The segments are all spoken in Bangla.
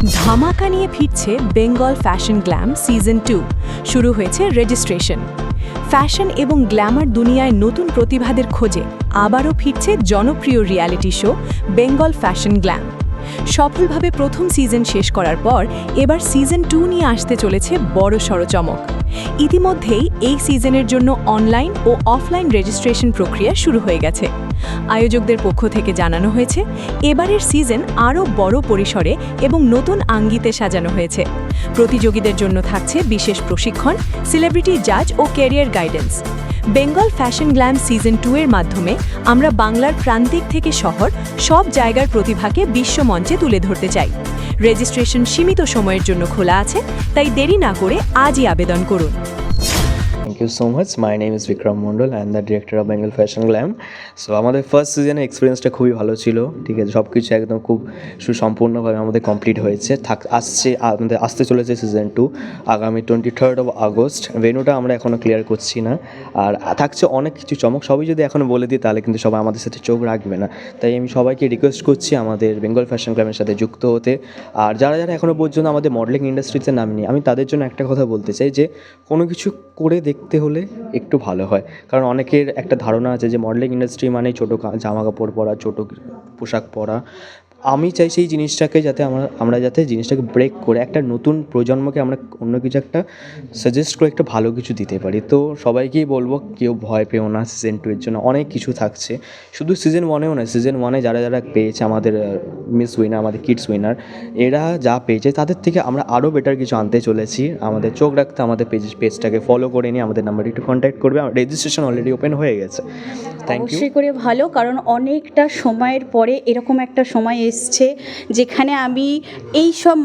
ধামাকা নিয়ে ফিরছে বেঙ্গল ফ্যাশন গ্ল্যাম সিজন 2। শুরু হয়েছে রেজিস্ট্রেশন। ফ্যাশন এবং গ্ল্যামার দুনিয়ায় নতুন প্রতিভাদের খোঁজে আবারও ফিরছে জনপ্রিয় reality show Bengal fashion glam. সফলভাবে প্রথম সিজন শেষ করার পর এবার সিজন 2 নিয়ে আসতে চলেছে বড়সড় চমক। ইতিমধ্যেই এই সিজনের জন্য অনলাইন ও অফলাইন রেজিস্ট্রেশন প্রক্রিয়া শুরু হয়ে গেছে। আয়োজকদের পক্ষ থেকে জানানো হয়েছে এবারের সিজন আরও বড় পরিসরে এবং নতুন আঙ্গিকে সাজানো হয়েছে। প্রতিযোগীদের জন্য থাকছে বিশেষ প্রশিক্ষণ, সেলিব্রিটি জাজ ও career guidance. Bengal fashion glam season 2 এর মাধ্যমে আমরা বাংলার প্রান্তিক থেকে শহর সব জায়গার প্রতিভাকে বিশ্বমঞ্চে তুলে ধরতে চাই। রেজিস্ট্রেশন সীমিত সময়ের জন্য খোলা আছে, তাই দেরি না করে আজই আবেদন করুন। Thank you so much. My name is Vikram Mondal. I am the director of Bengal Fashion Glam. So আমাদের ফার্স্ট সিজনের এক্সপিরিয়েন্সটা খুবই ভালো ছিল, ঠিক আছে, সব কিছু একদম খুব সুসম্পূর্ণভাবে আমাদের কমপ্লিট হয়েছে। আমাদের আসতে চলেছে সিজন 2 আগামী 23rd of August। ভেন্যুটা আমরা এখনও ক্লিয়ার করছি না, আর থাকছে অনেক কিছু চমক। সবই যদি এখনও বলে দিই তাহলে কিন্তু সবাই আমাদের সাথে চোখ রাখবে না, তাই আমি সবাইকে রিকোয়েস্ট করছি আমাদের বেঙ্গল ফ্যাশন গ্ল্যামের সাথে যুক্ত হতে। আর যারা যারা এখনও পর্যন্ত আমাদের মডেলিং ইন্ডাস্ট্রিতে নামেনি, আমি তাদের জন্য একটা কথা বলতে চাই যে কোনো কিছু করে দেখতে হলে একটু ভালো হয়। কারণ অনেকের একটা ধারণা আছে যে মডেলিং ইন্ডাস্ট্রি মানেই ছোটো জামা কাপড় পরা, ছোটো পোশাক পরা। আমি চাই সেই জিনিসটাকে যাতে আমরা যাতে জিনিসটাকে ব্রেক করে একটা নতুন প্রজন্মকে আমরা অন্য কিছু একটা সাজেস্ট করে একটা ভালো কিছু দিতে পারি। তো সবাইকেই বলবো, কেউ ভয় পেও না, সিজন 2 এর জন্য অনেক কিছু থাকছে। শুধু সিজন 1এও না, সিজন 1-এ যারা যারা পেয়েছে আমাদের মিস উইনার, আমাদের কিডস উইনার, এরা যা পেয়েছে তাদের থেকে আমরা আরও বেটার কিছু আনতে চলেছি। আমাদের চোখ রাখতে, আমাদের পেজটাকে ফলো করে নিয়ে আমাদের নাম্বারে একটু কন্ট্যাক্ট করবে। আমার রেজিস্ট্রেশন অলরেডি ওপেন হয়ে গেছে। Thank you. অবশ্যই করে ভালো, কারণ অনেকটা সময়ের পরে এরকম একটা সময় এসছে যেখানে আমি এই সব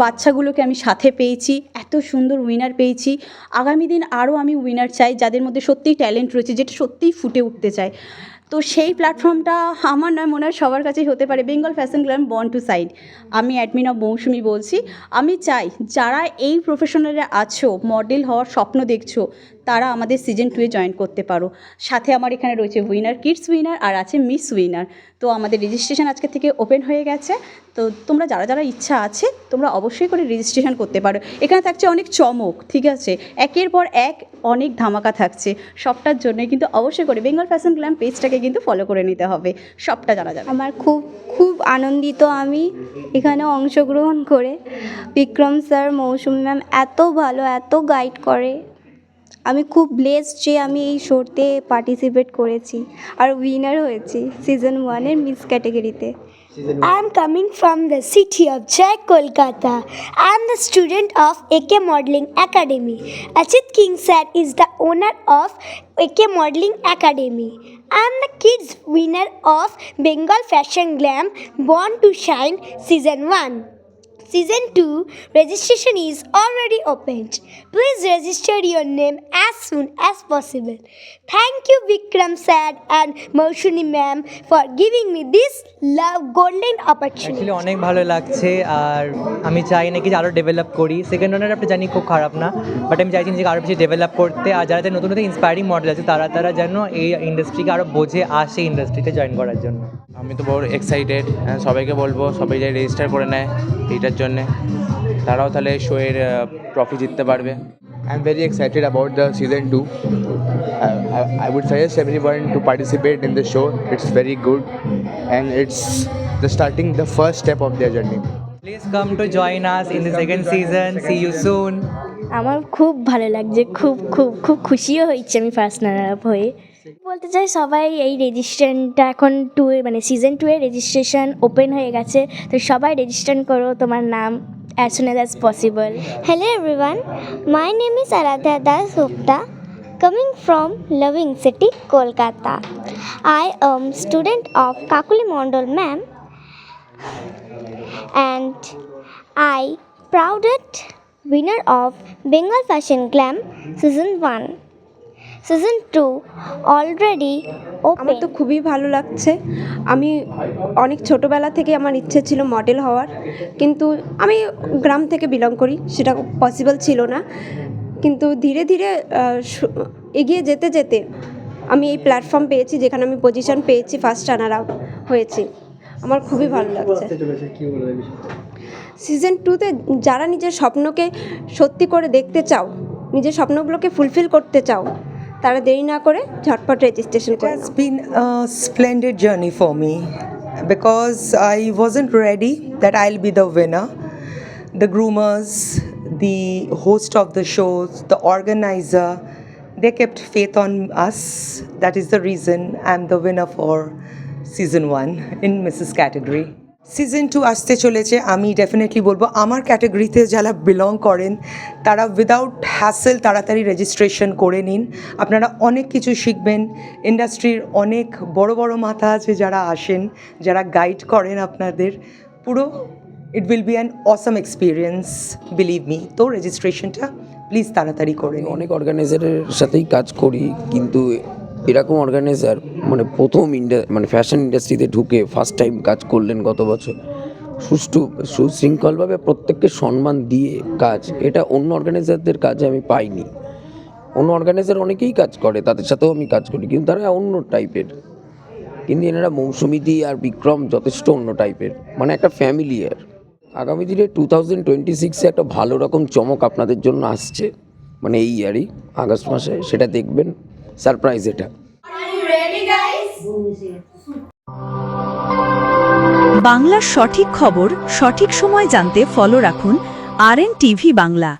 বাচ্চাগুলোকে আমি সাথে পেয়েছি, এত সুন্দর উইনার পেয়েছি। আগামী দিন আরও আমি উইনার চাই যাদের মধ্যে সত্যিই ট্যালেন্ট রয়েছে, যেটা সত্যিই ফুটে উঠতে চায়। তো সেই প্ল্যাটফর্মটা আমার নয়, মনে হয় সবার কাছেই হতে পারে। Bengal fashion glam born to side. আমি অ্যাডমিন অফ মৌসুমি বলছি। আমি চাই যারা এই প্রফেশনালে আছো, মডেল হওয়ার স্বপ্ন দেখছো, তারা আমাদের সিজন 2-এ জয়েন করতে পারো। সাথে আমার এখানে রয়েছে উইনার, কিডস উইনার, আর আছে মিস উইনার। তো আমাদের রেজিস্ট্রেশন আজকে থেকে ওপেন হয়ে গেছে। তো তোমরা যারা যারা ইচ্ছা আছে তোমরা অবশ্যই করে রেজিস্ট্রেশন করতে পারো। এখানে থাকছে অনেক চমক, ঠিক আছে, একের পর এক অনেক ধামাকা থাকছে। সবটার জন্য কিন্তু অবশ্যই করে বেঙ্গল ফ্যাশন গ্ল্যাম পেজটাকে কিন্তু ফলো করে নিতে হবে, সবটা জানা যাবে। আমার খুব আনন্দিত আমি এখানে অংশগ্রহণ করে। বিক্রম স্যার, মৌসুমি ম্যাম এত ভালো, এত গাইড করে। আমি খুব ব্লেসড যে আমি এই শোতে পার্টিসিপেট করেছি আর উইনার হয়েছি সিজন 1-এর মিস ক্যাটাগরিতে। I am coming from the city of Jai, Kolkata. I am the student of AK Modeling Academy. Achit King sir is the owner of AK Modeling Academy. I am the kids winner of Bengal Fashion Glam Born to Shine Season 1. Season 2 registration is already opened. Please register your name as soon as possible. Thank you Vikram sir and Maushuni ma'am for giving me this golden opportunity. Actually অনেক ভালো লাগছে, আর আমি চাই নাকি যে আরও ডেভেলপ করি। সেকেন্ড রানার আপনি জানি খুব খারাপ না, বাট আমি চাইছি যে আরও বেশি ডেভেলপ করতে। আর যারা নতুন নতুন ইন্সপায়ারিং মডেল আছে তারা যেন এই ইন্ডাস্ট্রিকে আরও বোঝে, আসে ইন্ডাস্ট্রিতে জয়েন করার জন্য। আমি তো বড় এক্সাইটেড, সবাইকে বলবো সবাই যাই রেজিস্টার করে নেয় এইটার জন্যে, তারাও তাহলে শোয়ের ট্রফি জিততে পারবে। I am very excited about the season 2. I would suggest everyone to participate in the show. It's very good and it's the first step of their journey. Please come to join us in the second season. See you soon. আমার খুব ভালো লাগছে, খুব খুব খুব খুশিও হয়েছে আমি ফার্স্ট রানার আপ হয়ে। বলতে চাই সবাই এই রেজিস্ট্রেশনটা এখন সিজন 2-এর রেজিস্ট্রেশন ওপেন হয়ে গেছে, তো সবাই রেজিস্ট্রেশন করো তোমার নাম as soon as possible. Hello everyone, my name is Aradhya Das Gupta, coming from Loving City, Kolkata. I am student of Kakuli Mondal ma'am and I prouded winner of Bengal Fashion Glam Season 1. Season 2 already open. আমার তো খুবই ভালো লাগছে। আমি অনেক ছোটোবেলা থেকে আমার ইচ্ছে ছিল মডেল হওয়ার, কিন্তু আমি গ্রাম থেকে বিলং করি, সেটা পসিবল ছিল না। কিন্তু ধীরে ধীরে এগিয়ে যেতে যেতে আমি এই প্ল্যাটফর্ম পেয়েছি, যেখানে আমি পজিশন পেয়েছি, ফার্স্ট রানার আপ হয়েছি। আমার খুবই ভালো লাগছে। সিজন 2-তে যারা নিজের স্বপ্নকে সত্যি করে দেখতে চাও, নিজের স্বপ্নগুলোকে ফুলফিল করতে চাও, তারা দেরি না করে ঝটপট রেজিস্ট্রেশন It করে has been a splendid journey for me because I wasn't ready that I'll be the winner. The groomers, the host of the shows, the organizer, they kept faith on us. That is the reason I'm the winner for season 1 in Mrs. category. Season 2 আসতে চলেছে। আমি ডেফিনেটলি বলবো আমার ক্যাটাগরিতে যারা বিলং করেন তারা উইদাউট হ্যাসেল তাড়াতাড়ি রেজিস্ট্রেশন করে নিন। আপনারা অনেক কিছু শিখবেন। ইন্ডাস্ট্রির অনেক বড় বড় মাথা আছে যারা আসেন, যারা গাইড করেন আপনাদের। পুরো it will be an awesome experience, believe me. তো রেজিস্ট্রেশনটা প্লিজ তাড়াতাড়ি করে নিন। অনেক অর্গানাইজারের সাথেই কাজ করি, কিন্তু এরকম অর্গানাইজার মানে প্রথম ফ্যাশন ইন্ডাস্ট্রিতে ঢুকে ফার্স্ট টাইম কাজ করলেন গত বছর, সুশৃঙ্খলভাবে প্রত্যেককে সম্মান দিয়ে কাজ, এটা অন্য অর্গানাইজারদের কাজে আমি পাইনি। অন্য অর্গানাইজার অনেকেই কাজ করে, তাদের সাথেও আমি কাজ করি, কিন্তু তারা অন্য টাইপের। কিন্তু এনারা মৌসুমীদি আর বিক্রম যথেষ্ট অন্য টাইপের, মানে একটা ফ্যামিলিয়ার। আগামী দিনে 2026-এ একটা ভালো রকম চমক আপনাদের জন্য আসছে, মানে এই ইয়ারই আগস্ট মাসে, সেটা দেখবেন। সারপ্রাইজ এটা। বাংলার সঠিক খবর সঠিক সময় জানতে ফলো রাখুন RN TV বাংলা।